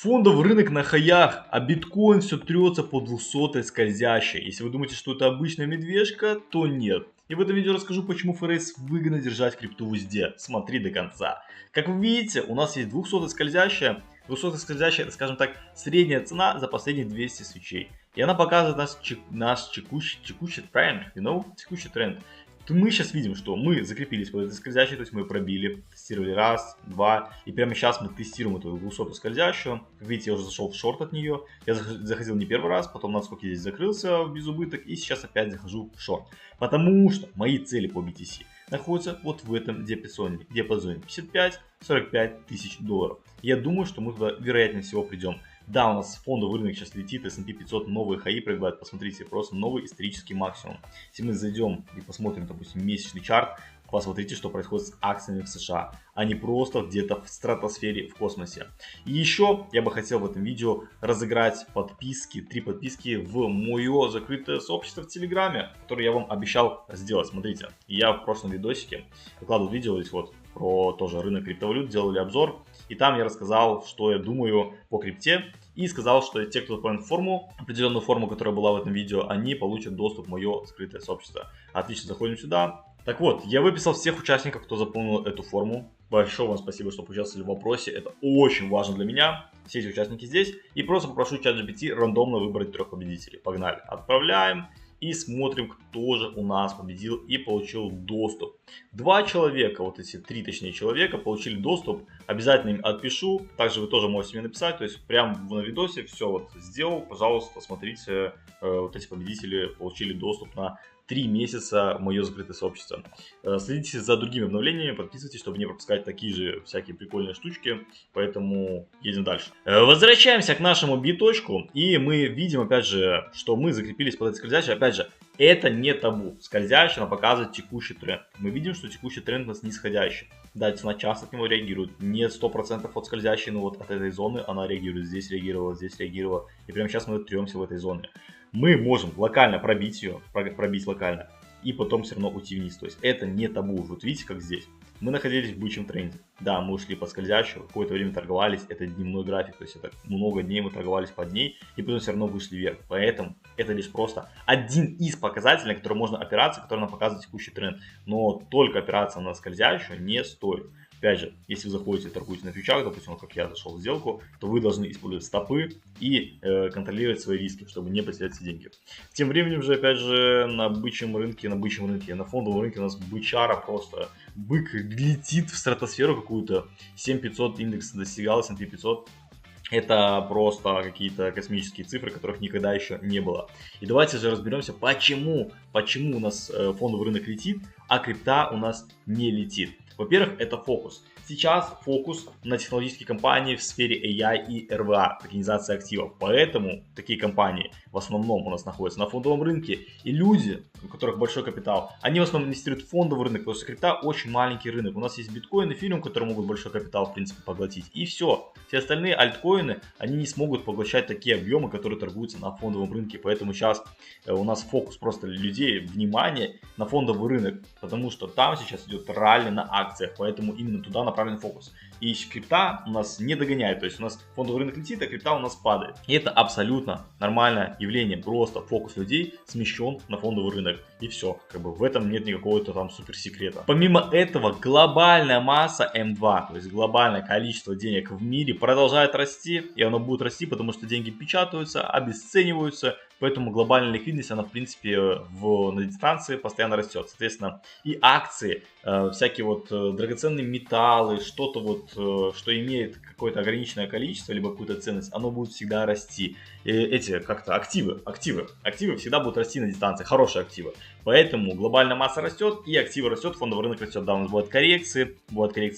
Фондовый рынок на хаях, а биткоин все трется по 200 скользящей. Если вы думаете, что это обычная медвежка, то нет. И в этом видео расскажу, почему ФРС выгодно держать крипту в узде. Смотри до конца. Как вы видите, у нас есть 200 скользящая. 200 скользящая, это, скажем так, средняя цена за последние 200 свечей. И она показывает наш текущий тренд, текущий тренд. Мы сейчас видим, что мы закрепились под этой скользящей, то есть мы пробили, тестировали раз, два, и прямо сейчас мы тестируем эту 200 скользящую. Как видите, я уже зашел в шорт от нее, я заходил не первый раз, потом насколько я здесь закрылся в безубыток, и сейчас опять захожу в шорт. Потому что мои цели по BTC находятся вот в этом диапазоне 55-45 тысяч долларов. Я думаю, что мы туда вероятнее всего придем. Да, у нас фондовый рынок сейчас летит, S&P 500 новые хаи пробивает, посмотрите, просто новый исторический максимум. Если мы зайдем и посмотрим, допустим, месячный чарт, посмотрите, что происходит с акциями в США. Они просто где-то в стратосфере, в космосе. И еще я бы хотел в этом видео разыграть подписки, 3 подписки в мое закрытое сообщество в Телеграме, которое я вам обещал сделать. Смотрите, я в прошлом видосике выкладывал видео здесь вот про тоже рынок криптовалют, делали обзор. И там я рассказал, что я думаю по крипте. И сказал, что те, кто выполнит форму, определенную форму, которая была в этом видео, они получат доступ в мое скрытое сообщество. Отлично, заходим сюда. Так вот, я выписал всех участников, кто заполнил эту форму. Большое вам спасибо, что поучаствовали в вопросе. Это очень важно для меня. Все эти участники здесь. И просто попрошу ChatGPT рандомно выбрать 3 победителей. Погнали. Отправляем. И смотрим, кто же у нас победил и получил доступ. 2 человека, вот эти 3 точнее человека, получили доступ. Обязательно им отпишу. Также вы тоже можете мне написать. То есть прямо на видосе все вот сделал. Пожалуйста, смотрите. Вот эти победители получили доступ на 3 месяца в мое закрытое сообщество. Следите за другими обновлениями, подписывайтесь, чтобы не пропускать такие же всякие прикольные штучки. Поэтому едем дальше. Возвращаемся к нашему биточку. И мы видим, опять же, что мы закрепились под этой скользящей. Опять же, это не табу. Скользящая, она показывает текущий тренд. Мы видим, что текущий тренд у нас нисходящий. Да, цена часто от него реагирует. Не 100% от скользящей, но вот от этой зоны она реагирует. Здесь реагировала. И прямо сейчас мы тремся в этой зоне. Мы можем локально пробить ее, пробить локально, и потом все равно уйти вниз. То есть это не табу. Вот видите, как здесь. Мы находились в бычьем тренде. Да, мы ушли под скользящую, какое-то время торговались, это дневной график, то есть это много дней мы торговались под ней, и потом все равно вышли вверх. Поэтому это лишь просто один из показателей, на который можно опираться, который нам показывает текущий тренд. Но только опираться на скользящую не стоит. Опять же, если вы заходите и торгуете на фьючах, допустим, как я зашел в сделку, то вы должны использовать стопы и контролировать свои риски, чтобы не потерять все деньги. Тем временем же, опять же, на бычьем рынке, на фондовом рынке у нас бычара просто. Бык летит в стратосферу какую-то. 7500 индекс достигал, S&P 500. Это просто какие-то космические цифры, которых никогда еще не было. И давайте же разберемся, почему у нас фондовый рынок летит, а крипта у нас не летит. Во-первых, это фокус. Сейчас фокус на технологические компании в сфере AI и РВА, токенизация активов. Поэтому такие компании в основном у нас находятся на фондовом рынке. И люди, у которых большой капитал, они в основном инвестируют в фондовый рынок, потому что крипта очень маленький рынок. У нас есть биткоин и эфириум, которые могут большой капитал в принципе поглотить. И все. Все остальные альткоины, они не смогут поглощать такие объемы, которые торгуются на фондовом рынке. Поэтому сейчас у нас фокус просто людей, внимание на фондовый рынок. Потому что там сейчас идет ралли на акциях. Поэтому именно туда направлен фокус. И крипта у нас не догоняет. То есть у нас фондовый рынок летит, а крипта у нас падает. И это абсолютно нормальное явление. Просто фокус людей смещен на фондовый рынок. И все. Как бы в этом нет никакого-то там суперсекрета. Помимо этого, глобальная масса М2, то есть глобальное количество денег в мире продолжает расти. И оно будет расти, потому что деньги печатаются, обесцениваются. Поэтому глобальная ликвидность, она в принципе на дистанции постоянно растет. Соответственно, и акции, всякие вот драгоценные металлы, что-то вот, что имеет какое-то ограниченное количество, либо какую-то ценность, оно будет всегда расти. Эти как-то активы всегда будут расти на дистанции, хорошие активы. Поэтому глобальная масса растет и активы растет, фондовый рынок растет. Да, у нас бывают коррекции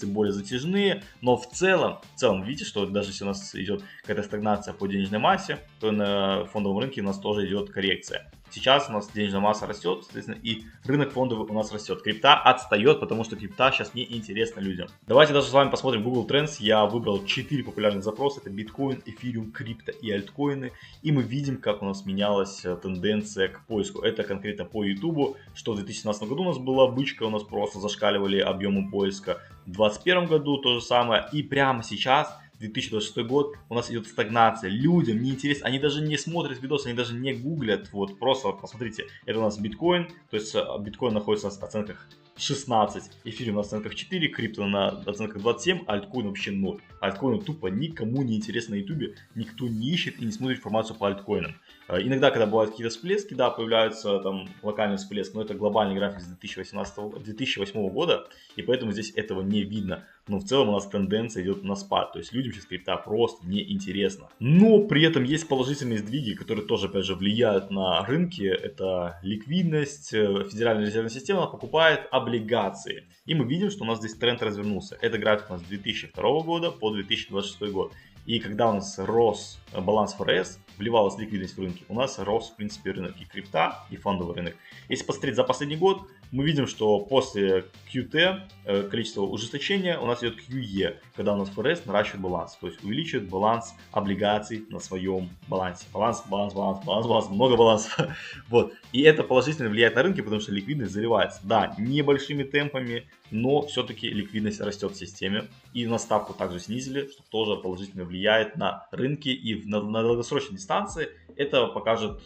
более затяжные, но в целом, видите, что даже если у нас идет какая-то стагнация по денежной массе, то на фондовом рынке у нас тоже идет коррекция. Сейчас у нас денежная масса растет, соответственно, и рынок фондовый у нас растет. Крипта отстает, потому что крипта сейчас не интересна людям. Давайте даже с вами посмотрим Google Trends. Я выбрал 4 популярных запроса. Это биткоин, эфириум, крипто и альткоины. И мы видим, как у нас менялась тенденция к поиску. Это конкретно по YouTube, что в 2017 году у нас была бычка, у нас просто зашкаливали объемы поиска. В 2021 году то же самое. И прямо сейчас 2026 год, у нас идет стагнация. Людям не интересно, они даже не смотрят видосы, они даже не гуглят. Вот просто посмотрите, это у нас биткоин, то есть биткоин находится на оценках 16, эфириум на оценках 4, крипто на оценках 27, а альткоин вообще 0. Альткоины тупо никому не интересно на ютубе, никто не ищет и не смотрит информацию по альткоинам. Иногда, когда бывают какие-то всплески, да, появляются там локальный всплеск, но это глобальный график с 2008 года, и поэтому здесь этого не видно. Но в целом у нас тенденция идет на спад, то есть людям сейчас крипта просто не интересно. Но при этом есть положительные сдвиги, которые тоже, опять же, влияют на рынки. Это ликвидность, Федеральная резервная система покупает облигации. И мы видим, что у нас здесь тренд развернулся. Это график у нас с 2002 года по 2026 год. И когда у нас рос баланс ФРС, вливалась ликвидность в рынки, у нас рос, в принципе, рынок и крипта, и фондовый рынок. Если посмотреть за последний год, мы видим, что после QT количество ужесточения у нас идет QE, когда у нас ФРС наращивает баланс, то есть увеличивает баланс облигаций на своем балансе. Баланс, много балансов. Вот. И это положительно влияет на рынки, потому что ликвидность заливается. Да, небольшими темпами, но все-таки ликвидность растет в системе. И на ставку также снизили, что тоже положительно влияет на рынки. И на долгосрочной дистанции это покажет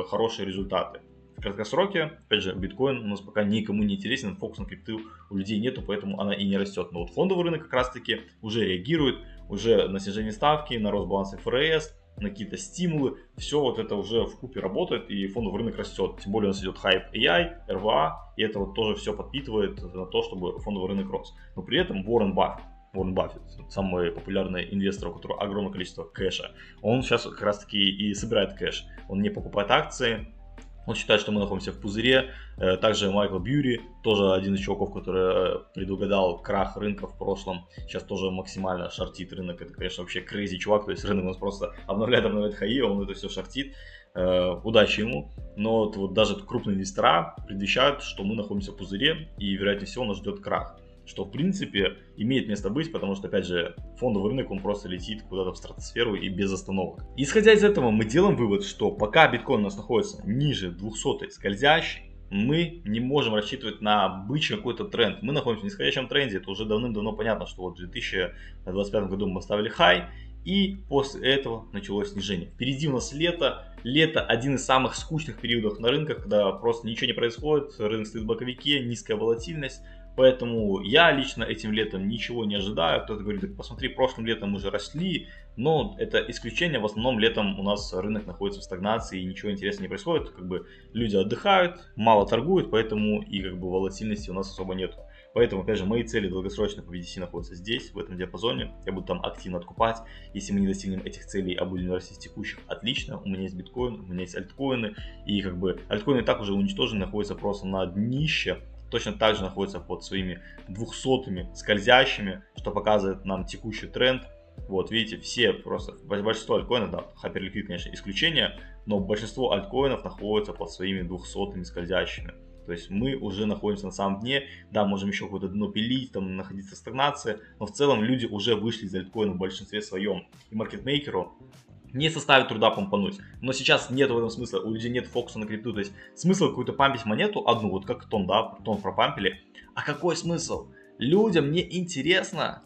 хорошие результаты. В краткосроке, опять же, биткоин у нас пока никому не интересен, фокус на крипту у людей нету, поэтому она и не растет. Но вот фондовый рынок как раз таки уже реагирует, уже на снижение ставки, на рост баланса ФРС, на какие-то стимулы. Все вот это уже вкупе работает, и фондовый рынок растет. Тем более у нас идет хайп AI, РВА, и это вот тоже все подпитывает на то, чтобы фондовый рынок рос. Но при этом Уоррен Баффет, самый популярный инвестор, у которого огромное количество кэша, он сейчас как раз таки и собирает кэш. Он не покупает акции. Он считает, что мы находимся в пузыре. Также Майкл Бьюри, тоже один из чуваков, который предугадал крах рынка в прошлом. Сейчас тоже максимально шортит рынок. Это, конечно, вообще crazy чувак. То есть рынок у нас просто обновляет хаи, он это все шортит. Удачи ему. Но вот даже крупные инвестора предвещают, что мы находимся в пузыре и, вероятнее всего, нас ждет крах. Что, в принципе, имеет место быть, потому что, опять же, фондовый рынок, он просто летит куда-то в стратосферу и без остановок. Исходя из этого, мы делаем вывод, что пока биткоин у нас находится ниже 200-й скользящей, мы не можем рассчитывать на бычий какой-то тренд. Мы находимся в нисходящем тренде, это уже давным-давно понятно, что вот в 2025 году мы ставили хай, и после этого началось снижение. Впереди у нас лето. Лето один из самых скучных периодов на рынках, когда просто ничего не происходит, рынок стоит в боковике, низкая волатильность. Поэтому я лично этим летом ничего не ожидаю. Кто-то говорит, так посмотри, прошлым летом мы же росли. Но это исключение. В основном летом у нас рынок находится в стагнации и ничего интересного не происходит. Как бы люди отдыхают, мало торгуют, поэтому и как бы волатильности у нас особо нету. Поэтому, опять же, мои цели долгосрочно по BTC находятся здесь, в этом диапазоне. Я буду там активно откупать. Если мы не достигнем этих целей, а будем расти с текущих, отлично. У меня есть биткоин, у меня есть альткоины. И как бы альткоины так уже уничтожены, находятся просто на днище. Точно так же находится под своими 200-ми скользящими, что показывает нам текущий тренд. Вот, видите, все просто, большинство альткоинов, да, Hyperliquid, конечно, исключение, но большинство альткоинов находится под своими 200-ми скользящими. То есть мы уже находимся на самом дне, да, можем еще какое-то дно пилить, там находиться в стагнации, но в целом люди уже вышли из альткоина в большинстве своем. И маркетмейкеру не составит труда помпануть. Но сейчас нет в этом смысла, у людей нет фокуса на крипту. То есть смысл какую-то пампить монету одну, вот как тон, да, тон пропампили. А какой смысл? Людям не интересно,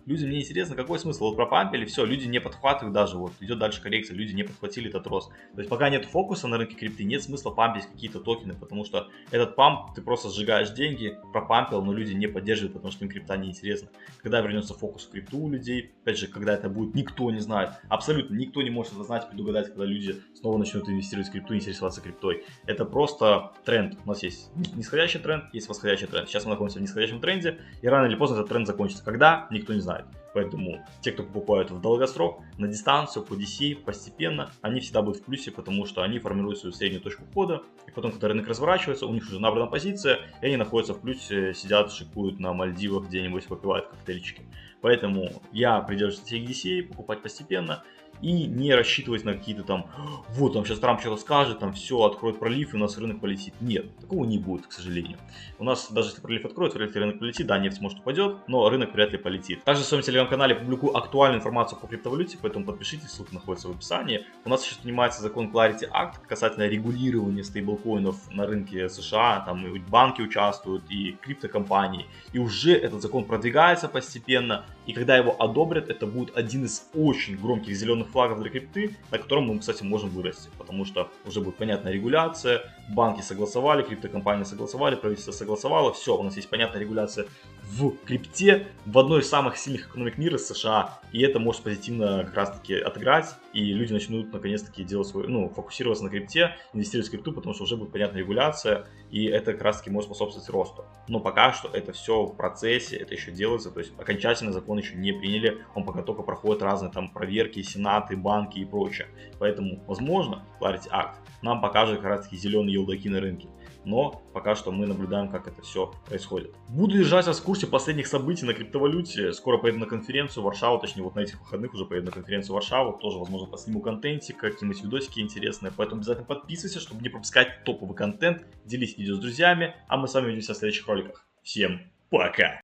какой смысл, вот пропампили, все, люди не подхватывают даже, вот идет дальше коррекция, люди не подхватили этот рост. То есть пока нет фокуса на рынке крипты, нет смысла пампить какие-то токены, потому что этот памп, ты просто сжигаешь деньги, пропампил, но люди не поддерживают, потому что им крипта не интересна. Когда вернется фокус в крипту у людей, опять же, когда это будет, никто не знает, абсолютно никто не может это знать, предугадать, когда люди снова начнут инвестировать в крипту, интересоваться криптой. Это просто тренд, у нас есть нисходящий тренд, есть восходящий тренд. Сейчас мы находимся в нисходящем тренде, и рано или поздно этот тренд закончится. Когда? Никто не знает. Поэтому те, кто покупают в долгосрок, на дистанцию, по DC, постепенно, они всегда будут в плюсе, потому что они формируют свою среднюю точку входа. И потом, когда рынок разворачивается, у них уже набрана позиция, и они находятся в плюсе, сидят, шикуют на Мальдивах где-нибудь, попивают коктейльчики. Поэтому я придерживаюсь стратегии DCA, покупать постепенно. И не рассчитывать на какие-то там, вот там сейчас Трамп что-то скажет, там все, откроет пролив и у нас рынок полетит. Нет, такого не будет, к сожалению. У нас даже если пролив откроет, вряд ли рынок полетит, да, нефть может упадет, но рынок вряд ли полетит. Также в своем телеграм-канале публикую актуальную информацию по криптовалюте, поэтому подпишитесь, ссылка находится в описании. У нас еще принимается закон Clarity Act касательно регулирования стейблкоинов на рынке США, там и банки участвуют, и криптокомпании. И уже этот закон продвигается постепенно. И когда его одобрят, это будет один из очень громких зеленых флагов для крипты, на котором мы, кстати, можем вырасти. Потому что уже будет понятная регуляция, банки согласовали, криптокомпании согласовали, правительство согласовало. Все, у нас есть понятная регуляция в крипте, в одной из самых сильных экономик мира, США. И это может позитивно как раз таки отыграть. И люди начнут наконец-таки делать свой, фокусироваться на крипте, инвестировать в крипту, потому что уже будет понятная регуляция. И это как раз таки может способствовать росту. Но пока что это все в процессе, это еще делается. То есть окончательный закон еще не приняли. Он пока только проходит разные там проверки, сенаты, банки и прочее. Поэтому, возможно, Clarity Act нам покажет как раз таки зеленые елдаки на рынке. Но пока что мы наблюдаем, как это все происходит. Буду держать вас в курсе последних событий на криптовалюте. Скоро поеду на конференцию в Варшаву, точнее вот на этих выходных уже поеду на конференцию в Варшаву. Тоже, возможно, посниму контентик, какие-нибудь видосики интересные. Поэтому обязательно подписывайся, чтобы не пропускать топовый контент. Делись видео с друзьями, а мы с вами увидимся в следующих роликах. Всем пока!